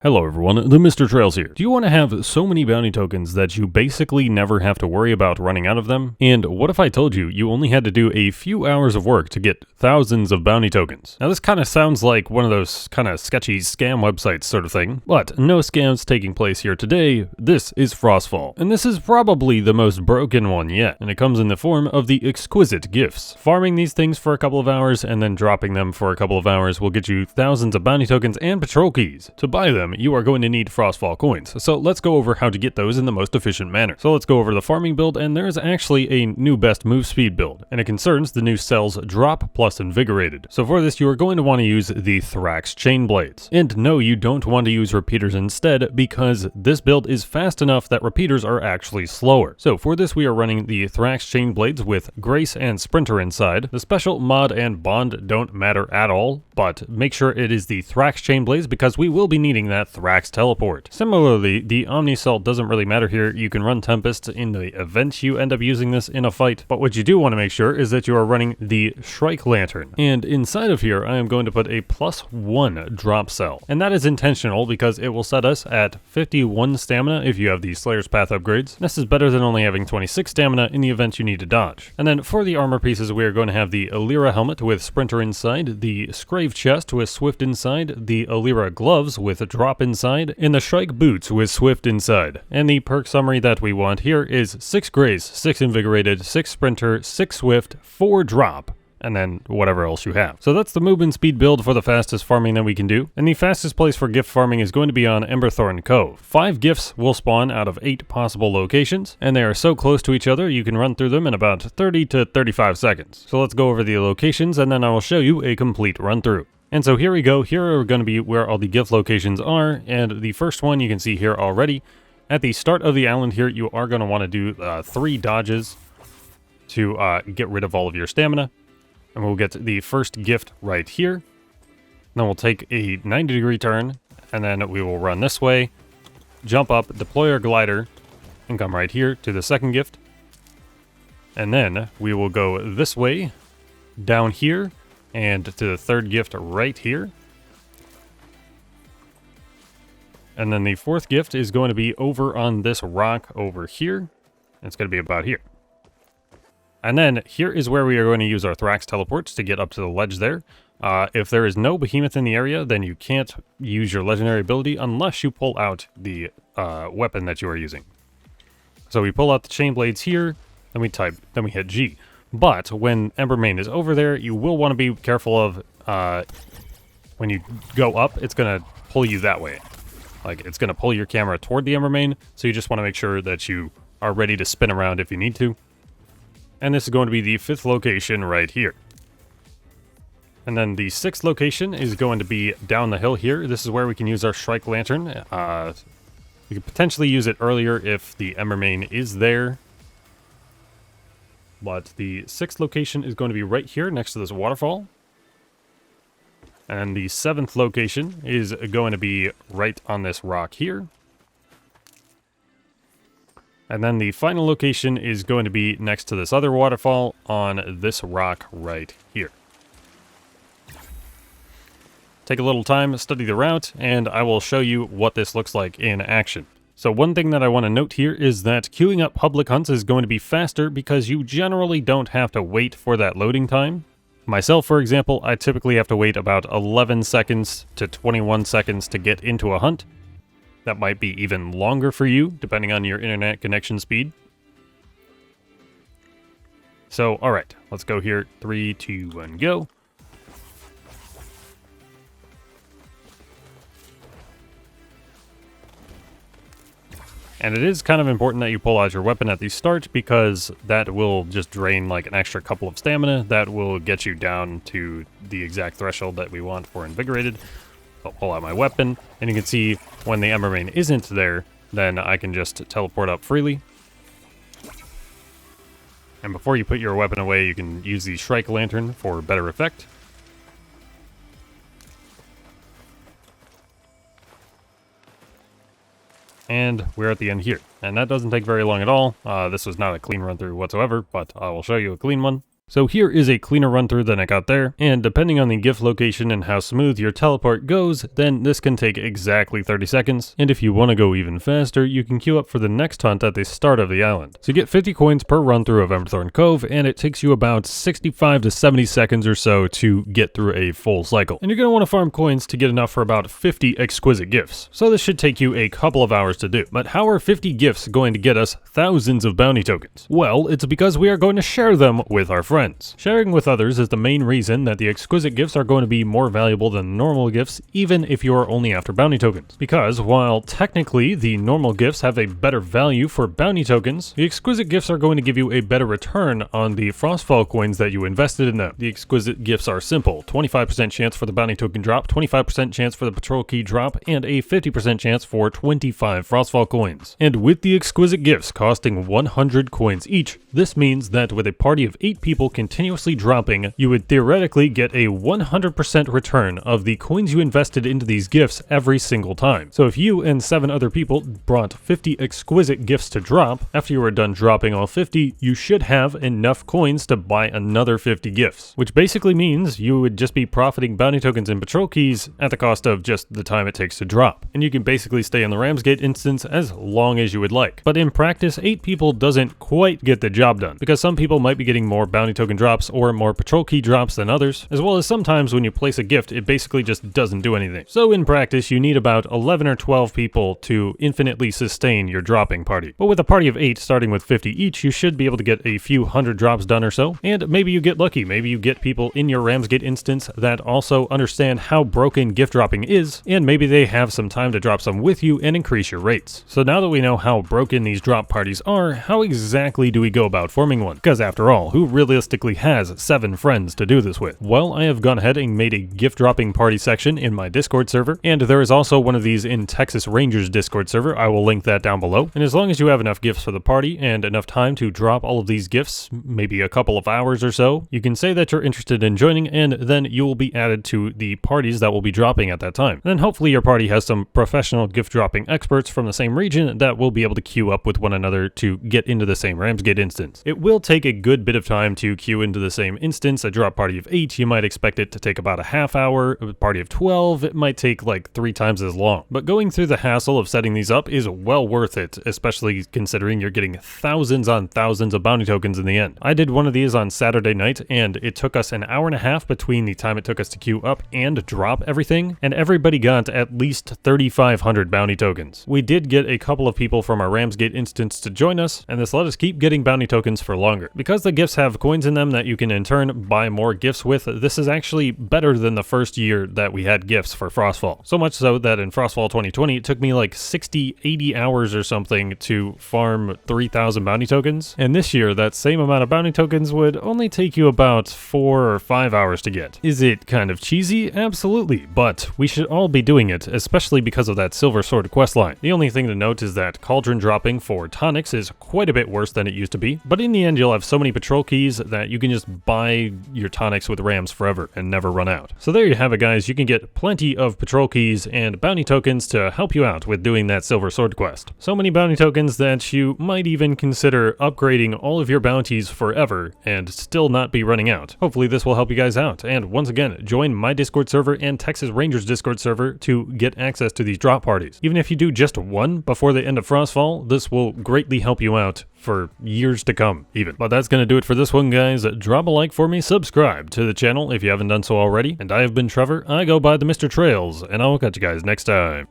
Hello everyone, TheMrTrails here. Do you want to have so many bounty tokens that you basically never have to worry about running out of them? And what if I told you you only had to do a few hours of work to get thousands of bounty tokens? Now this kind of sounds like one of those kind of sketchy scam websites sort of thing, but no scams taking place here today. This is Frostfall, and this is probably the most broken one yet, and it comes in the form of the exquisite gifts. Farming these things for a couple of hours and then dropping them for a couple of hours will get you thousands of bounty tokens and patrol keys. To buy them, you are going to need Frostfall coins, so let's go over how to get those in the most efficient manner. So let's go over the farming build, and there is actually a new best move speed build, and it concerns the new cells drop plus invigorated. So for this, you are going to want to use the Thrax chain blades. And no, you don't want to use repeaters instead, because this build is fast enough that repeaters are actually slower. So for this, we are running the Thrax chain blades with Grace and Sprinter inside. The special mod and bond don't matter at all, but make sure it is the Thrax chain blades because we will be needing that Thrax teleport. Similarly, the Omnicell doesn't really matter here. You can run Tempest in the event you end up using this in a fight, but what you do want to make sure is that you are running the Shrike Lantern. And inside of here, I am going to put a +1 drop cell. And that is intentional because it will set us at 51 stamina if you have the Slayer's Path upgrades. This is better than only having 26 stamina in the event you need to dodge. And then for the armor pieces, we are going to have the Alira helmet with Sprinter inside, the Scrave chest with Swift inside, the Alira gloves with a drop inside, and the Shrike boots with Swift inside. And the perk summary that we want here is 6 Grace, 6 Invigorated, 6 Sprinter, 6 Swift, 4 drop, and then whatever else you have. So that's the movement speed build for the fastest farming that we can do. And the fastest place for gift farming is going to be on Emberthorn Cove. 5 gifts will spawn out of 8 possible locations, and they are so close to each other you can run through them in about 30 to 35 seconds. So let's go over the locations and then I will show you a complete run through. And so here we go. Here are going to be where all the gift locations are, and the first one you can see here already. At the start of the island here, you are going to want to do 3 dodges to get rid of all of your stamina. And we'll get the first gift right here. Then we'll take a 90-degree turn, and then we will run this way, jump up, deploy our glider, and come right here to the second gift. And then we will go this way, down here, and to the third gift right here. And then the fourth gift is going to be over on this rock over here. It's going to be about here. And then here is where we are going to use our Thrax teleports to get up to the ledge there. If there is no behemoth in the area, then you can't use your legendary ability unless you pull out the weapon that you are using. So we pull out the chain blades here, then we hit G. But when Embermane is over there, you will want to be careful of when you go up, it's going to pull you that way. Like, it's going to pull your camera toward the Embermane, so you just want to make sure that you are ready to spin around if you need to. And this is going to be the 5th location right here. And then the 6th location is going to be down the hill here. This is where we can use our Shrike Lantern. We could potentially use it earlier if the Embermane is there. But the 6th location is going to be right here next to this waterfall. And the 7th location is going to be right on this rock here. And then the final location is going to be next to this other waterfall on this rock right here. Take a little time, study the route, and I will show you what this looks like in action. So one thing that I want to note here is that queuing up public hunts is going to be faster because you generally don't have to wait for that loading time. Myself, for example, I typically have to wait about 11 seconds to 21 seconds to get into a hunt. That might be even longer for you, depending on your internet connection speed. So, alright, let's go here. 3, 2, 1, go. And it is kind of important that you pull out your weapon at the start because that will just drain like an extra couple of stamina. That will get you down to the exact threshold that we want for Invigorated. I'll pull out my weapon, and you can see when the Embermane isn't there, then I can just teleport up freely. And before you put your weapon away, you can use the Shrike Lantern for better effect. And we're at the end here. And that doesn't take very long at all. This was not a clean run through whatsoever, but I will show you a clean one. So here is a cleaner run through than I got there, and depending on the gift location and how smooth your teleport goes, then this can take exactly 30 seconds, and if you want to go even faster, you can queue up for the next hunt at the start of the island. So you get 50 coins per run through of Emberthorn Cove, and it takes you about 65 to 70 seconds or so to get through a full cycle. And you're going to want to farm coins to get enough for about 50 exquisite gifts, so this should take you a couple of hours to do. But how are 50 gifts going to get us thousands of bounty tokens? Well, it's because we are going to share them with our friends. Sharing with others is the main reason that the exquisite gifts are going to be more valuable than normal gifts, even if you are only after bounty tokens. Because while technically the normal gifts have a better value for bounty tokens, the exquisite gifts are going to give you a better return on the Frostfall coins that you invested in them. The exquisite gifts are simple: 25% chance for the bounty token drop, 25% chance for the patrol key drop, and a 50% chance for 25 Frostfall coins. And with the exquisite gifts costing 100 coins each, this means that with a party of 8 people continuously dropping, you would theoretically get a 100% return of the coins you invested into these gifts every single time. So if you and 7 other people brought 50 exquisite gifts to drop, after you were done dropping all 50, you should have enough coins to buy another 50 gifts, which basically means you would just be profiting bounty tokens and patrol keys at the cost of just the time it takes to drop. And you can basically stay in the Ramsgate instance as long as you would like. But in practice, 8 people doesn't quite get the job done, because some people might be getting more bounty token drops or more patrol key drops than others, as well as sometimes when you place a gift, it basically just doesn't do anything. So in practice, you need about 11 or 12 people to infinitely sustain your dropping party. But with a party of 8 starting with 50 each, you should be able to get a few hundred drops done or so, and maybe you get lucky. Maybe you get people in your Ramsgate instance that also understand how broken gift dropping is, and maybe they have some time to drop some with you and increase your rates. So now that we know how broken these drop parties are, how exactly do we go about forming one? Because after all, who realistically has 7 friends to do this with? Well, I have gone ahead and made a gift dropping party section in my Discord server, and there is also one of these in Texas Rangers Discord server. I will link that down below. And as long as you have enough gifts for the party and enough time to drop all of these gifts, maybe a couple of hours or so, you can say that you're interested in joining, and then you will be added to the parties that will be dropping at that time. And then hopefully your party has some professional gift dropping experts from the same region that will be able to queue up with one another to get into the same Ramsgate instance. It will take a good bit of time to queue into the same instance. A drop party of 8, you might expect it to take about a half hour. A party of 12, it might take like 3 times as long. But going through the hassle of setting these up is well worth it, especially considering you're getting thousands on thousands of bounty tokens in the end. I did one of these on Saturday night, and it took us an hour and a half between the time it took us to queue up and drop everything, and everybody got at least 3,500 bounty tokens. We did get a couple of people from our Ramsgate instance to join us, and this let us keep getting bounty tokens for longer. Because the gifts have coins in them that you can in turn buy more gifts with, this is actually better than the first year that we had gifts for Frostfall. So much so that in Frostfall 2020, it took me like 60, 80 hours or something to farm 3,000 bounty tokens. And this year, that same amount of bounty tokens would only take you about 4 or 5 hours to get. Is it kind of cheesy? Absolutely, but we should all be doing it, especially because of that Silver Sword questline. The only thing to note is that cauldron dropping for tonics is quite a bit worse than it used to be, but in the end you'll have so many patrol keys that you can just buy your tonics with rams forever and never run out. So there you have it, guys. You can get plenty of patrol keys and bounty tokens to help you out with doing that Silver Sword quest. So many bounty tokens that you might even consider upgrading all of your bounties forever and still not be running out. Hopefully this will help you guys out, and once again, join my Discord server and Texas Rangers Discord server to get access to these drop parties. Even if you do just one before the end of Frostfall, this will greatly help you out for years to come, even. But that's gonna do it for this one, guys. Drop a like for me, subscribe to the channel if you haven't done so already, and I have been Trevor. I go by TheMrTrails, and I will catch you guys next time.